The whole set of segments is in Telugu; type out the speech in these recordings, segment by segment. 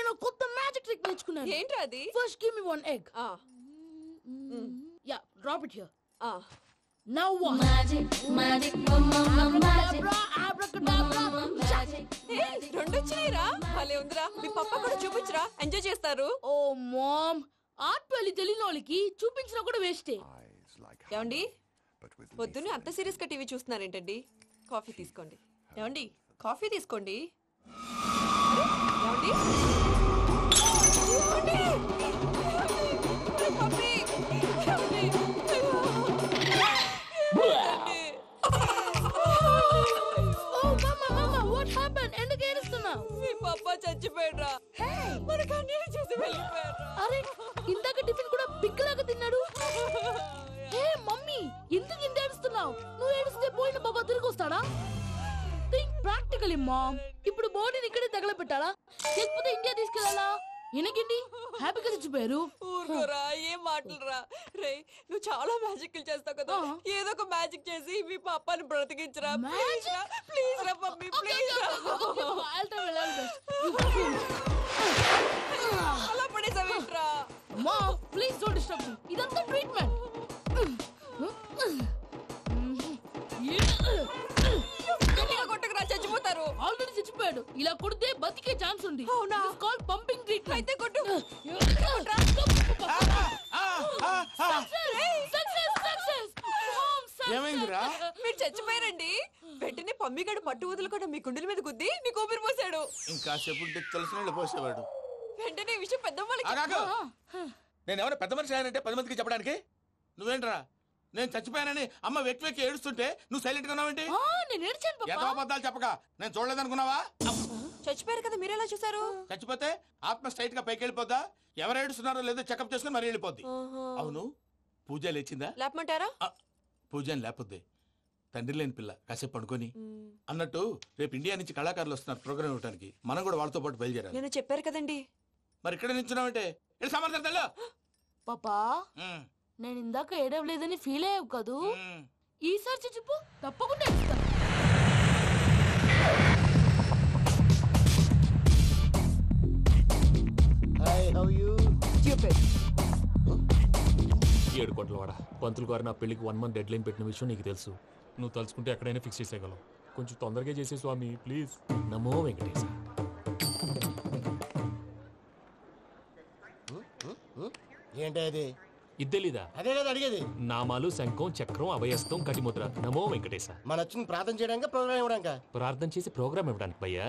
నేను కొత్త మ్యాజిక్ ట్రిక్ నేర్చుకున్నాను. ఏంట్రా అది? First give me one egg. Yeah, drop it here. Now what? Magic, magic, mama, magic. Abracadabra, magic. Hey, రెండు వచ్చినాయిరా. భలే ఉందిరా. మీ పప్ప కూడా చూపించరా, ఎంజాయ్ చేస్తారు. ఓ మామ్, ఆర్ట్ పెళ్లి తెలియని వాళ్ళకి చూపించినా కూడా వేస్టే. ఏమండి, పొద్దున్నే అంత సీరియస్ గా టీవీ చూస్తున్నారేంటండి? కాఫీ తీసుకోండి. ఏమండి, కాఫీ తీసుకోండి. ఏమండి, పప్పి, ఎందుకు ఏడుస్తున్నావు? మీ పప్ప చచ్చిపోయాడ్రా. మనకు అన్యాయం చేసి వెళ్ళిపోయాడ్రా. అరే, ఇందాక టిఫిన్ కూడా పిక్కలాగా తిన్నాడు. హే మమ్మీ, ఎందుకు ఇంత ఏడుస్తున్నావు? నువ్వు ఏడిస్తే పోయిన బాబా తిరిగి వస్తాడా? Think practically mom. ఇప్పుడు బాడీని ఇక్కడే తగలబెట్టాలా, లేకపోతే ఇండియా తీసుకెళ్ళాలా? ఎనకండి హ్యాపీగా చచ్చిపోయారు. ఊరుకోరా, ఏం మాటలురా. రే, నువ్వు చాలా మ్యాజిక్ చేస్తావు కదా, ఏదో ఒక మ్యాజిక్ చేసి మీ పాపాని బ్రతికించరా. ప్లీజ్ రా మమ్మీ, ప్లీజ్. అలా పడేసావేంట్రా? Mom please don't disturb me. ఇదంతా ట్రీట్మెంట్. కొట్టకరా, చచ్చిపోతారు. ఆల్రెడీ చచ్చిపోయాడు. ఇలా కొడితే బతికే ఛాన్స్ ఉంది. అవునా? Call pumping treatment. అయితే కొట్టు. ఏమైందిరా? మీరు చచ్చిపోయారండి. వెంటనే పమ్మిగాడు పట్టు వదులుకుండా మీ గుండెల మీద గుద్ది మీకు ఊపిరి పోసాడు. ఇంకా చెప్పు తెలిసిన పోసేవాడు. వెంటనే ఈ విషయం పెద్దమ్మ. నేను ఎవరైనా పెద్ద మనిషి ఆయనంటే 10 మందికి చెప్పడానికి. నువ్వేంట్రా నేను చచ్చిపోయానని అమ్మ వెక్కి వెక్కి ఏడుస్తుంటే నువ్వు సైలెంట్ గా ఉన్నావేంటి? నేను ఏడ్చాను ఎంత అబద్ధాలు చెప్పక. నేను చూడలేదనుకున్నావా? చచ్చిపోయారు కదా, మీరెలా చూసారు? చచ్చిపోతే ఆత్మ స్ట్రైట్ గా పైకి వెళ్ళిపోద్దా? ఎవరు ఏడుస్తున్నారో లేదో చెకప్ చేసుకుని మరి వెళ్ళిపోద్ది. అవును, పూజ లేచిందా? లేపమంటారా? పూజ అని లేకపోద్ది. తండ్రి లేని పిల్ల కాసేపు పడుకొని. అన్నట్టు రేపు ఇండియా నుంచి కళాకారులు వస్తున్నారు ప్రోగ్రామ్ ఇవ్వడానికి. మనం కూడా వాళ్ళతో పాటు బయలుదేరాలి. నేను చెప్పారు కదండి. మరి ఇక్కడ నిల్చున్నావంటే సమర్థతలో పాపా, నేను ఇందాక ఏడవలేదని ఫీల్ అయ్యావు కదూ? ఈసారి చచ్చిపో, తప్పకుండా ఏడుస్తా. ఏడు కోట్ల వాడ పంతులు గారు నా పెళ్లికి 1 month డెడ్ లైన్ పెట్టిన విషయం నీకు తెలుసు. నువ్వు తలుచుకుంటే ఎక్కడైనా ఫిక్స్ చేసేయగలవు. కొంచెం తొందరగా చేసే స్వామి ప్లీజ్. నమో వెంకటేశ. ఏంటి అది? ఇద్దెలీదా? అదే కదా అడిగేది. నామాలు శంఖం చక్రం అభయస్తం కటిముద్ర. నమో వెంకటేశ. మన వచ్చింది ప్రార్థన చేయడానికి, ప్రోగ్రామ్ ఇవ్వడానికి. ప్రార్థన చేసి ప్రోగ్రామ్ ఇవ్వడానికి భయ్యా.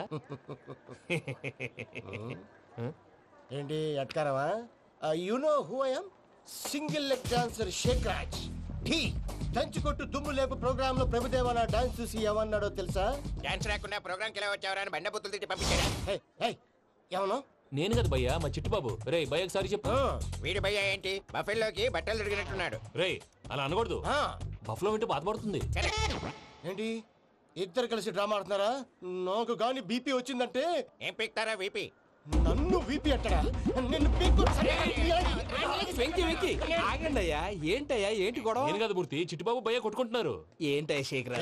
ఏంటి అట్కారమా? You know who I am? Single leg dancer Shaik Raj. Dhee దంచుకొట్టు దుమ్ము లేపు ప్రోగ్రామ్ లో ప్రభుదేవ నా డాన్స్ చూసి ఏమన్నాడో తెలుసా? డాన్స్ రాకుండా ప్రోగ్రామ్ కి ఎలా వచ్చావరా అని బండ బుద్ధులు తిట్టి పంపించాడు. ఏమను? నేను కదా భయ్యా, మా చిట్టుబాబు. రే భయ్య ఒకసారి చెప్పు. వీడి భయ్య ఏంటి బఫెల్లోకి బట్టలు తిరిగినట్టున్నాడు. రే అలా అనకూడదు. బఫ్లో వింటే బాధపడుతుంది. ఏంటి ఇద్దరు కలిసి డ్రామా ఆడుతున్నారా? నాకు గాని బీపీ వచ్చిందంటే ఏం పీక్తారా వీపీ? నన్ను వీపీ అంటారా? నిన్ను పీక్కు. వెంకీ వెంకీ ఆగండి అయ్యా. ఏంటయ్యా ఏంటి గొడవ? నేను కదా మూర్తి, చిట్టుబాబు భయ్య కొట్టుకుంటున్నారు. ఏంటయ్యా శేఖర్,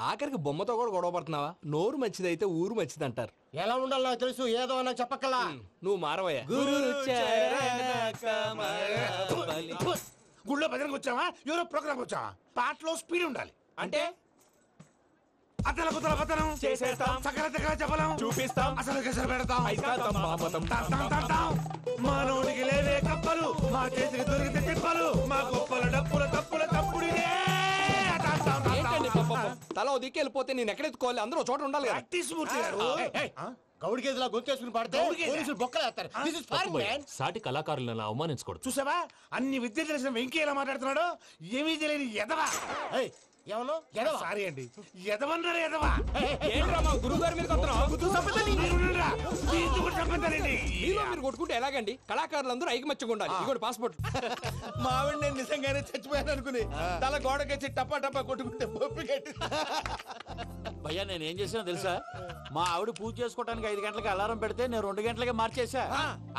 ఆఖరికి బొమ్మతో కూడా గొడవ పడుతున్నావా? నోరు మంచిదైతే ఊరు మంచిది అంటారు. ఎలా ఉండాలి నాకు తెలుసు, ఏదో నాకు చెప్పక్కలా. నువ్వు మారవయ్యా. గుళ్ళో భజనకు వచ్చావా, ఎవరో ప్రోగ్రామ్ వచ్చావా? పాటలో స్పీడ్ ఉండాలి. అంటే అతల కుతల పతనం చేసేస్తాం, సకల దగ్గర చెప్పలేం, చూపిస్తాం, అసలు గసలు పెడతాం. అయితాం. మానవుడికి లేవే కప్పలు, మా చేతికి దొరికితే తిప్పలు, మా గొప్పల డప్పుల తప్పుల తప్పుడు ఏంటండి పాపం? తల ఓ దిక్కు వెళ్ళిపోతే నేను ఎక్కడెత్తుకోవాలి? అందరూ ఒక చోట ఉండాలి కదా. గౌడికి ఎదులా గొంతేసుకుని పాడితే పోలీసులు బొక్కలేస్తారు. This is foreign, man. సాటి కళాకారులను అవమానించకూడదు. చూసావా అన్ని విద్య తెలిసిన వెంకీ ఎలా మాట్లాడుతున్నాడు? ఏమీ తెలియని ఎదవా. ఏమను? సారీ అండి, ఎదవన్నారు ఎదవా. ఏంట్రా మా గురువు గారి మీద మీలో మీరు కొట్టుకుంటే ఎలాగండి? కళాకారులందరూ ఐకమత్యంగా ఉండాలి. ఇగోటి పాస్పోర్ట్. మా ఆవిడ నేను నిజంగానే చచ్చిపోయాను అనుకుని తల గోడకొచ్చి టపా టపా కొట్టుకుంటే పొప్పి కట్టి. భయ్యా నేనేం చేసినా తెలుసా? మా ఆవిడ పూజ చేసుకోవడానికి 5 గంటలకి అలారం పెడితే నేను 2 గంటలకి మార్చేసా.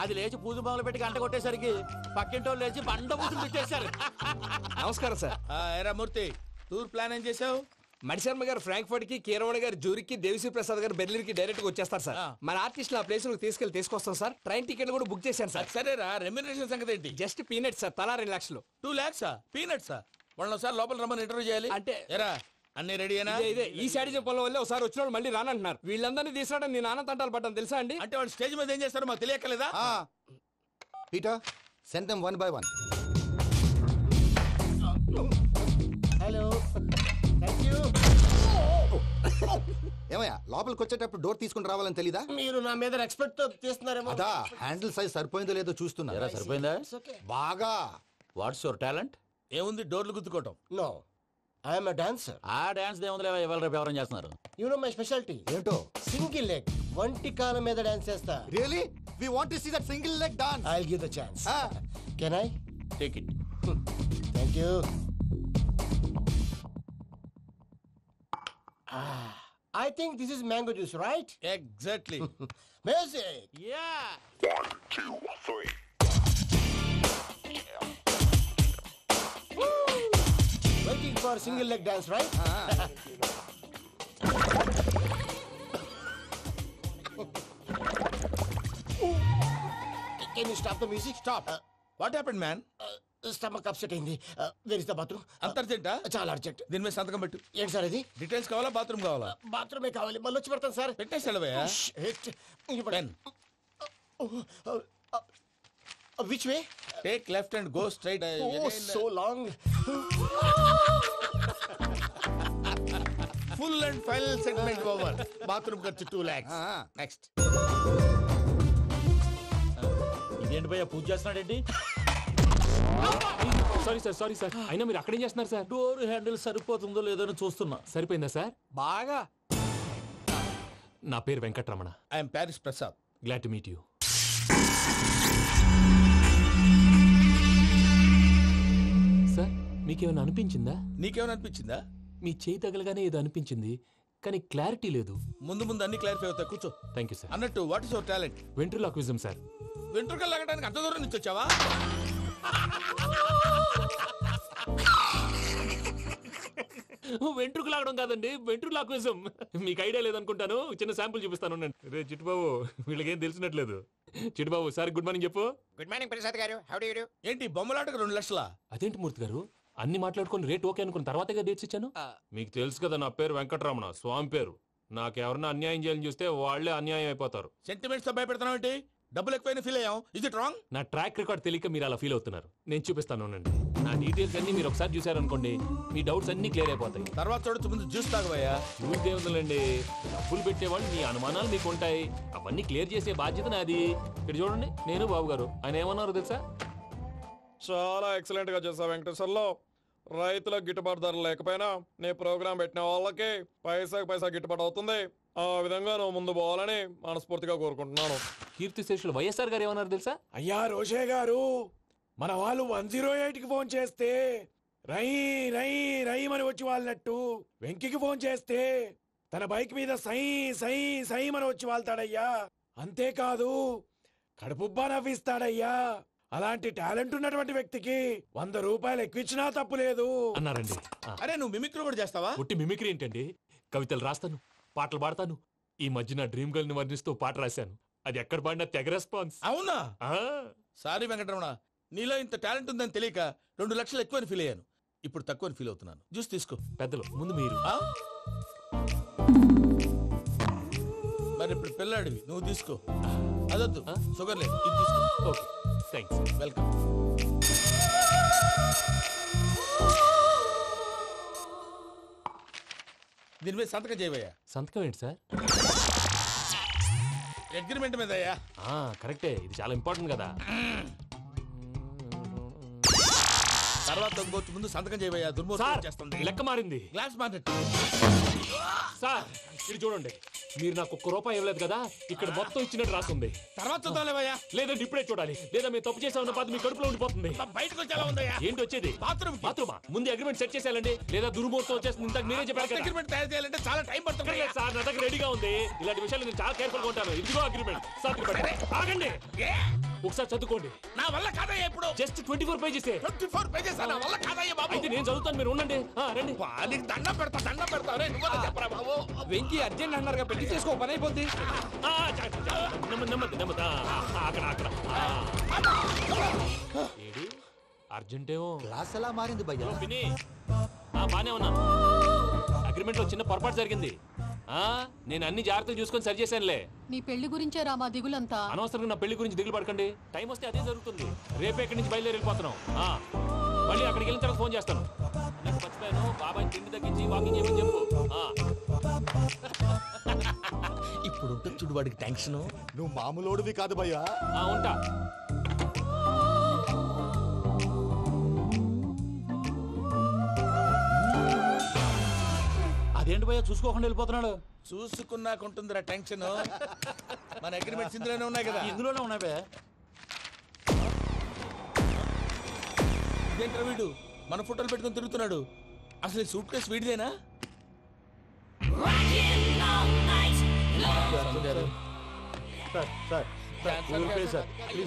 అది లేచి పూజ మొదలు పెట్టి గంట కొట్టేసరికి పక్కింటోళ్ళు లేచి బండ పూజలు పెట్టేశారు. నమస్కారం సార్. ఏరా మూర్తి, టూర్ ప్లాన్ ఏం చేసావు? మణిశర్మ గారు ఫ్రాంక్ఫర్ట్ కి, కీరవాణి గారు జూరిక్ కి, దేవిశ్రీ ప్రసాద్ గారు బెర్లిన్ కి డైరెక్ట్ గా వచ్చేస్తారు సార్. మన ఆర్టిస్ట్ ఆ ప్లేస్ తీసుకొస్తాం సార్. ట్రైన్ టికెట్ కూడా బుక్ చేశాను సార్. సరేరా, రెమ్యూనరేషన్ సంగతి ఏంటి? జస్ట్ పీనట్ సార్, తలా 2 లక్షలు. 2 lakhs పీనట్సా? వాళ్ళని ఒకసారి లోపల రమ్మని ఇంటర్వ్యూ చేయాలి. అంటే ఎరా అన్ని రెడీ అయినా? ఇదే ఈ సైడ్ చెప్పడం వల్ల ఒకసారి వచ్చిన వాళ్ళు మళ్ళీ రానంటున్నారు. వీళ్ళందరినీ తీసుకురావడం నేను నాన్న తంటాలు పడ్డాను తెలుసా అండి. అంటే వాళ్ళు స్టేజ్ మీద ఏం చేస్తారో మాకు తెలియక్కలేదా? Peter, send them one by one. Hello, thank you. ఏమయ్యా లోపలికి వచ్చేటప్పుడు డోర్ తీసుకుని రావాలని తెలీదా? మీరు నా మీద ఎక్స్పెక్ట్ తో తీస్తున్నారేమో. అదా హ్యాండిల్ సైజ్ సరిపోయిందో లేదో చూస్తున్నా. ఎరా సరిపోయిందా? బాగా. What's your talent? ఏముంది, డోర్లు గుద్దుకోవటం. No, I'm a dancer. ఆ డాన్స్ దేవుందిలే, ఇవాళ రేపు ఎవరైనా చేస్తున్నారు. You know my speciality. ఏంటో? సింగిల్ లెగ్, వంటి కాలం మీద డాన్స్ చేస్తా. Really? We want to see that single leg dance. I'll give the chance. Ah. Can I? Take it. Thank you. I think this is mango juice, right? Exactly. Music. Yeah. Waiting for single leg dance, right? Can you stop the music? Stop. What happened man? Stomach upset అయింది. Where is the bathroom? అంత అర్జెంటా? చాలా అర్జెంట్. దీని మీద సంతకం పెట్టు. ఏంటి సార్ ఇది? డీటెయిల్స్ కావాలా, బాత్రూమ్ కావాలా? బాత్రూమే కావాలి, మళ్ళీ వచ్చి పెడతాను సార్. పెట్టేసి వెళ్ళవయ్యా. Pen. Which way? Take left and go straight. Oh, so long. Full and final segment over. Bathroom ఖర్చు 2 lakhs. నెక్స్ట్. ఇదేంటి భయ్యా పూజ చేస్తున్నాడేంటి? Sorry sir. అయినా మీరు అక్కడేం చేస్తున్నారు సార్? డోర్ హ్యాండిల్ సరిపోతుందో లేదో అని చూస్తున్నా. సరిపోయిందా సార్? బాగా. నా పేరు Venkataramana. I'm Paris Prasad. Glad to meet you. Sir, మీకేమైనా అనిపించిందా? నీకేమైనా అనిపించిందా? మీ చేయి తగలగానే ఏదో అనిపించింది, కానీ క్లారిటీ లేదు. ముందు ముందు అన్ని క్లారిఫై అవుతాయి, కూర్చో. Thank you sir. అన్నట్టు what is your talent? Ventriloquism sir. వెంట్రుకలు లాగడానికి అంత దూరం నుంచి వచ్చావా? వెంట్రుకు లాగడం కాదండి, వెంట్రులాక్విజం. మీకు ఐడియా లేదనుకుంటాను, చిన్న శాంపుల్ చూపిస్తాను. రే చిట్టుబాబు, వీళ్ళకేం తెలిసినట్లేదు. చిట్టుబాబు సార్ గుడ్ మార్నింగ్ చెప్పు. Good morning Prasad garu. How do you do? ఏంటి బొమ్మలాటకు 2 లక్షలా? అదేంటి మూర్తి గారు, అన్ని మాట్లాడుకొని రేట్ ఓకే అనుకున్న తర్వాతగా డేట్స్ ఇచ్చాను. మీకు తెలుసు కదా నా పేరు వెంకటరమణ, స్వామి పేరు. నాకెవరన్నా అన్యాయం చేయాలని చూస్తే వాళ్లే అన్యాయం అయిపోతారు. సెంటిమెంట్స్ తో భయపెడతావు ఏంటి? డబ్బులు ఎక్కువైనా ఫీల్ అయ్యాం. ఇది రాంగ్. నా ట్రాక్ రికార్డ్ తెలియక మీరు అలా ఫీల్ అవుతున్నారు. నేను చూపిస్తాను ఉండండి. నా డీటెయిల్స్ అన్ని మీరు ఒకసారి చూసారనుకోండి, మీ డౌట్స్ అన్ని క్లియర్ అయిపోతాయి. తర్వాత చూడొచ్చు, ముందు జ్యూస్ తాగబోయా. చూస్తే ఉందండి, డబ్బులు పెట్టేవాళ్ళు మీ అనుమానాలు మీకు ఉంటాయి, అవన్నీ క్లియర్ చేసే బాధ్యత నాది. ఇక్కడ చూడండి, నేను బాబు గారు. ఆయన ఏమన్నారు తెలుసా? చాలా ఎక్సలెంట్ గా చేసావు వెంకటేశ్వర్లో. రైతులకు గిట్టుబాటు ధర లేకపోయినా నీ ప్రోగ్రాం పెట్టిన వాళ్ళకి పైసాకి పైసా గిట్టుబాటు అవుతుంది. ఆ విధంగా నువ్వు ముందు పోవాలని మనస్ఫూర్తిగా కోరుకుంటున్నాను. కీర్తి శేషులు వైఎస్ఆర్ గారు ఏమన్నారు తెలుసా? అయ్యా రోషే గారు, మన వాళ్ళు 108కి ఫోన్ చేస్తే రై రై రై అని వచ్చి వాళ్ళనట్టు, వెంకికి ఫోన్ చేస్తే తన బైక్ మీద సై సై సై అని వచ్చి వాళ్తాడయ్యా. అంతేకాదు కడుపుబ్బా నవ్విస్తాడయ్యా. అలాంటి టాలెంట్ ఉన్నటువంటి వ్యక్తికి 100 రూపాయలు ఎక్కువిచ్చినా తప్పు లేదు అన్నారండి. అరే నువ్వు మిమిక్రీ కూడా చేస్తావా? పుట్టి మిమిక్రీ ఏంటండి, కవితలు రాస్తాను, పాటలు పాడతాను. ఈ మధ్య నా డ్రీమ్ గర్ల్ ని వర్ణిస్తూ పాట రాశాను. అది ఎక్కడ పాడినా తెగ రెస్పాన్స్. అవునా? సారీ వెంకటరమణ, నీలో ఇంత టాలెంట్ ఉందని తెలియక 2 లక్షలు ఎక్కువని ఫీల్ అయ్యాను. ఇప్పుడు తక్కువని ఫీల్ అవుతున్నాను. జ్యూస్ తీసుకో. పెద్దలు ముందు మీరు. మరి ఇప్పుడు పిల్లాడివి, నువ్వు తీసుకో. అదొద్దు, షుగర్ లేదు, ఇది తీసుకో. Okay, thanks. వెల్కమ్. దీని మీద సంతకం చేయవయ్యా. సంతకం ఏంటి సార్? అగ్రిమెంట్ మీద అయ్యా. కరెక్టే, ఇది చాలా ఇంపార్టెంట్ కదా. తర్వాత ఇంకొచ్చి ముందు సంతకం చేయవయ్యా. దుర్మోహం చేస్తుంది. లెక్క మారింది. Glass market. సార్ ఇది చూడండి, మీరు నాకు 1 రూపాయి ఇవ్వలేదు కదా, ఇక్కడ మొత్తం ఇచ్చినట్టు రాస్తుంది. తర్వాత చూద్దాంలేవయ్యా. లేదంటే ఇప్పుడే చూడాలి, లేదా మీరు తప్పు చేసామన్న బాధ మీ కడుపులో ఉండిపోతుంది. బయటకు వచ్చి ఎలా ఉందయ్యా? ఏంటి వచ్చేది? బాత్రూమా? ముందు అగ్రిమెంట్ సెట్ చేసేయాలండి, లేదా దుర్మూర్తం వచ్చేస్తుంది. ఇంతకు మీరే చెప్పారు కదా. అగ్రిమెంట్ తయారు చేయాలంటే చాలా టైం పడుతుంది సార్. నా దగ్గర రెడీగా ఉంది. ఇలాంటి విషయాలు నేను చాలా కేర్ఫుల్ గా ఉంటాను. ఇదిగో అగ్రిమెంట్. ఆగండి. ఒకసారి చదువుకోండి. నా వల్ల కాదయ్యా ఇప్పుడు. Just 24 pages. 24 pages నా వల్ల కాదయ్యా బాబు. అయితే నేను చదువుతాను, మీరు ఉండండి. రండి. నీకు దండం పెడతా రే, నువ్వు చెప్పరా బాబు. వెంకీ అర్జెంట్ అన్నారుగా, పెళ్లి చేసుకో, పని అయిపోద్ది. నెమ్మది నెమ్మది. అక్కడ అక్కడ. ఏడి అర్జెంటేమో. క్లాస్ ఎలా మారింది భయ్యా? పిన్ని బానే ఉన్నాను. అగ్రిమెంట్ లో చిన్న పొరపాటు జరిగింది. నేను అన్ని జాగ్రత్తలు చూసుకొని సరి చేశానులే. నీ పెళ్లి గురించే రా మా దిగులంతా. అనవసరంగా నా పెళ్లి గురించి దిగులు పడకండి. టైం వస్తే అదే జరుగుతుంది. రేపే ఇక్కడి నుంచి బయలుదేరి వెళ్ళిపోతున్నాం. మళ్ళీ అక్కడికి వెళ్ళిన తర్వాత ఫోన్ చేస్తాను. నాకు మర్చిపోయాను, బాబాయ్ తిండి తగ్గించి వాకింగ్ చేయమని చెప్పు. ఇప్పుడు ఉంటుంది చూడు వాడికి టెన్షన్. నువ్వు మామూలోడివి కాదు భయ్యా. ఉంటా. అదేంటి భయ్యా చూసుకోకుండా వెళ్ళిపోతున్నాడు? చూసుకున్నాకుంటుందిరా టెన్షన్. మన అగ్రిమెంట్స్ ఇందులోనే ఉన్నాయి కదా. ఇందులోనే ఉన్నాయి భయ్యా. ఇదేంట్రా వీడు మన ఫోటోలు పెట్టుకొని తిరుగుతున్నాడు? అసలు సూట్ కేసు వీడిదేనా?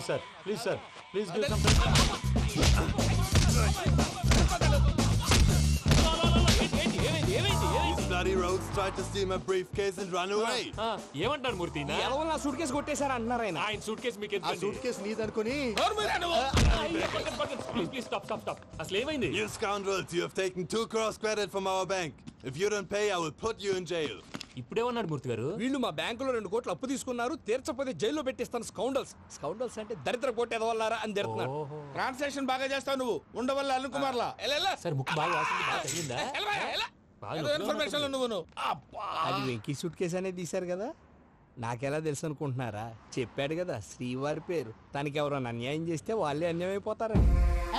Sir please sir please Bloody rogues tried to steal my briefcase and run away. ఏమంటారు మూర్తి? నా సూట్ కేసు కొట్టేశారా అన్నారు ఆయన. ఆయన సూట్ కేసు మీకు ఆ సూట్ కేసు నీదనుకుని ప్లీజ్ స్టాప్. అసలు ఏమైంది? You scoundrels, you have taken 2 crores credit from our bank. If you don't pay, I will put you in jail. ఇప్పుడేమన్నాడు మూర్తి గారు? వీళ్ళు మా బ్యాంకులో 2 కోట్లు అప్పు తీసుకున్నారు, తీర్చపోతే జైల్లో పెట్టిస్తాను. స్కౌండల్స్ అంటే దరిద్ర కొట్టేదవల్లారా అని తిడుతున్నారు. ట్రాన్సాక్షన్ బాగా చేస్తావు నువ్వు. ఉండవల్ల అల్లు కుమార్లా. సార్ ముక్కు బాగా వాసింది, బాగా తగిలిందా? ఇన్ఫర్మేషన్ నువ్వు. అది వెంకీ సూట్ కేసు అనేది తీశారు కదా, నాకెలా తెలుసు అనుకుంటున్నారా? చెప్పాడు కదా శ్రీవారి పేరు. తనకి ఎవరైనా అన్యాయం చేస్తే వాళ్ళే అన్యాయం అయిపోతారని.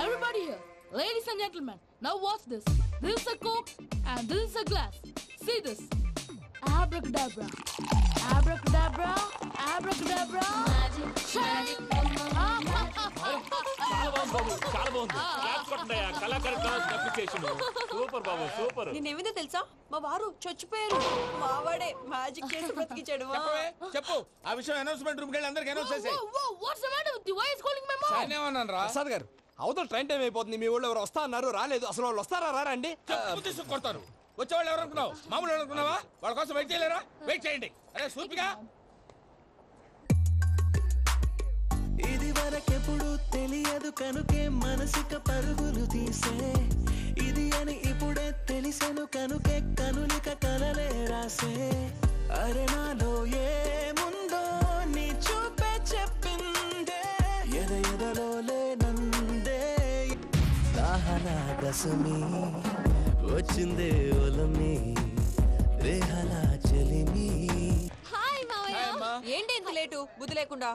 Everybody here, ladies and gentlemen, now watch this. This is a coke and this is a glass. See this. Abracadabra. Abracadabra. Abracadabra. Magic. చాలా బాగుంది బాబు, చాలా బాగుంది. క్లాప్స్ కొట్టండి. కళాకారు అప్రిసియేషన్. సూపర్ బాబు, సూపర్. నేనేమిందో తెలుసా, మా వారు చచ్చిపోయారు. మావాడే మ్యాజిక్ చేసి బ్రతికించాడు. చెప్పు ఆ విషయం. అనౌన్స్మెంట్ రూమ్ కెళ్ళి అందరికి అనౌన్స్ చేసేయ్. What's the matter with you? Why is calling my mom? నేనేమన్నాను రా? ప్రసాద్ గారు, అవతల ట్రైన్ టైం అయిపోతుంది. మీ వాళ్ళు ఎవరు వస్తా అన్నారు, రాలేదు. అసలు వాళ్ళు వస్తారా రారా అండి? తీసుకు కొడతారు. వచ్చేవాళ్ళు ఎవరు అనుకున్నావు? మామూలు అనుకున్నావా? వాళ్ళ కోసం వెయిట్ చేయలేరా? వెయిట్ చేయండి. అరే సూపిగా. ఇది వరకెప్పుడు తెలియదు కనుకే మనసుక పరుగులు తీసే, ఇది అని ఇప్పుడే తెలిసెను కనుకే కనులిక కలలే రాసే. అరే నాలో ఏముందో నీ చూపే చెప్పిందే, ఎదలో లేనందే. దాహనా దశమి వచ్చిందే ఒలమి, రేహలా చెలిమి. హాయ్ మావయ్య. ఏంటి ఇంత లేటు? బుద్ధి లేకుండా.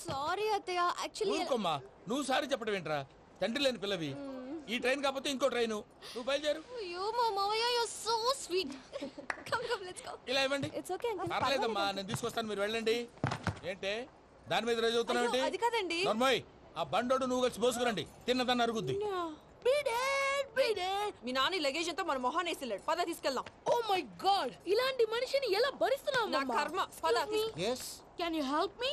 సారీ అత్తయ్య, యాక్చువల్లీ ఊరుకోమ్మా. నువ్వు సారీ చెప్పడం ఏంట్రా? తండ్రి లేని పిల్లవి. ఈ ట్రైన్ కాకపోతే ఇంకో ట్రైన్. నువ్వు బయలుదేరు. అయ్యో మా మావయ్య, you are so sweet. Come let's go. ఇలా ఇవ్వండి. It's okay uncle. పర్లేదమ్మా, నేను తీసుకొస్తాను, మీరు వెళ్ళండి. ఏంటే దాని మీద రోజు అవుతున్నావు ఏంటి? అది కాదండి. నర్మోయ్, ఆ బండోడు నువ్వు కలిసి పోసుకురండి. తిన్నదాన్ని అరుగుద్ది. మీ నాని లగేజ్ అంతా మన మొహాన్ వేసిల్లాడు. పద తీసుకెళ్దాం. Oh my god, ఇలాంటి మనిషిని ఎలా భరిస్తున్నావు? నా కర్మ. పద yes Can you help me?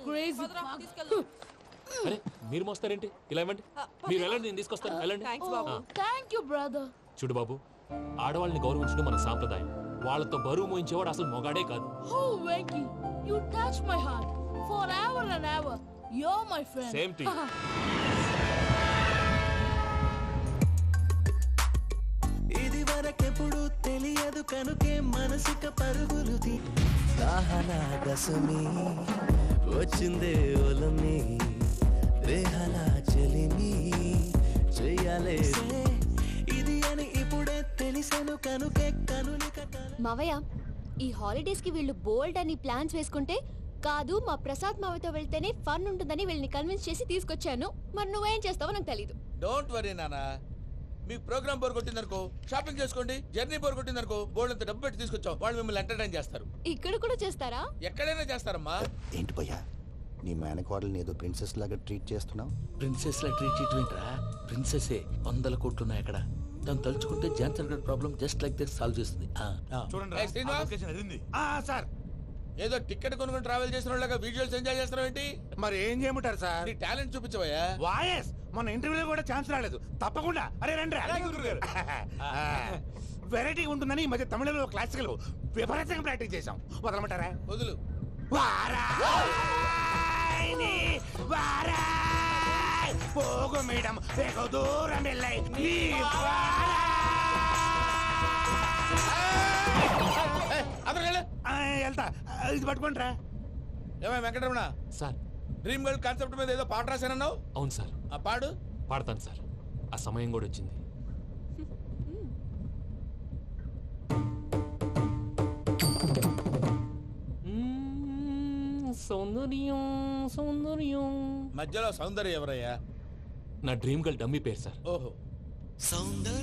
Crazy. తీసుకెళ్దాం. అరే మీరు మోస్తారేంటి? ఇలా ఇవ్వండి. మీరు వెళ్ళండి, నేను తీసుకొస్తాను. వెళ్ళండి. Thanks Babu. Thank you brother. చూడు బాబు, ఆడవాళ్ళని గౌరవించడం మన సాంప్రదాయం. వాళ్ళతో బరువు మోయించేవాడు అసలు మొగాడే కాదు. Oh Venky, you touch my heart forever and ever. You're my friend. Same to you. ఇది వరకెప్పుడు తెలియదు కనుకే మనసుక పరుగులు తీ. దాహనా దశమి వచ్చిందే ఒలమి, రేహలా చెలిమి చెయ్యాలే. ఇది అని ఇప్పుడే తెలిసెను కనుకే కనులిక. మావయ్య, ఈ హాలిడేస్ కి వీళ్ళు బోల్డ్ అని ప్లాన్స్ వేసుకుంటే కాదు మా ప్రసాద్ మావయ్యతో వెళ్తేనే ఫన్ ఉంటుందని వీళ్ళని కన్విన్స్ చేసి తీసుకొచ్చాను. మరి నువ్వేం చేస్తావో నాకు తెలీదు. డోంట్ వరీ నానా. మీకు ప్రోగ్రామ్ బోర్ కొట్టిందనుకో షాపింగ్ చేసుకోండి. జర్నీ బోర్ కొట్టిందనుకో బోర్డు అంత డబ్బు పెట్టి తీసుకొచ్చాం. వాళ్ళు మిమ్మల్ని ఎంటర్టైన్ చేస్తారు. ఇక్కడ కూడా చేస్తారా? ఎక్కడైనా చేస్తారమ్మా. ఏంటి భయ్యా, నీ మేనకోడల్ని ఏదో ప్రిన్సెస్ లాగా ట్రీట్ చేస్తున్నావు? ప్రిన్సెస్ లా ట్రీట్ చేయటమేంట్రా? ప్రిన్సెసే 100 కోట్లు ఉన్నాయి అక్కడ. దాన్ని తలుచుకుంటే జాన్సన్ గడ్ problem just like this solve చేస్తుంది. చూడండి సార్ ఏదో టికెట్ కొనుక్కొని ట్రావెల్ చేసిన వాళ్ళగా విజువల్స్ ఎంజాయ్ చేస్తున్నావు ఏంటి? మరి ఏం చేయమంటారు సార్? నీ టాలెంట్ చూపించవయ్యా. వాయస్ మన ఇంటర్వ్యూలో కూడా ఛాన్స్ రాలేదు. తప్పకుండా అరే రండి. వెరైటీ ఉంటుందని ఈ మధ్య తమిళంలో క్లాసికల్ విపరీతంగా ప్రాక్టీస్ చేశాం. వదలమంటారా? వదులు. పోగు మేడం వెగు దూరం వెళ్ళై వెళ్తా. ఇది పట్టుకుంటారా? ఏమై Venkataramana sir, dream girl concept మీద ఏదో పాట రాశానన్నావు? అవును సార్. ఆ పాడు. పాడతాను సార్. ఆ సమయం కూడా వచ్చింది. సౌందర్యం సౌందర్యం. మధ్యలో సౌందర్యం ఎవరయ్యా? నా డ్రీమ్ గర్ల్ డమ్మీ పేరు సార్. ఓహో.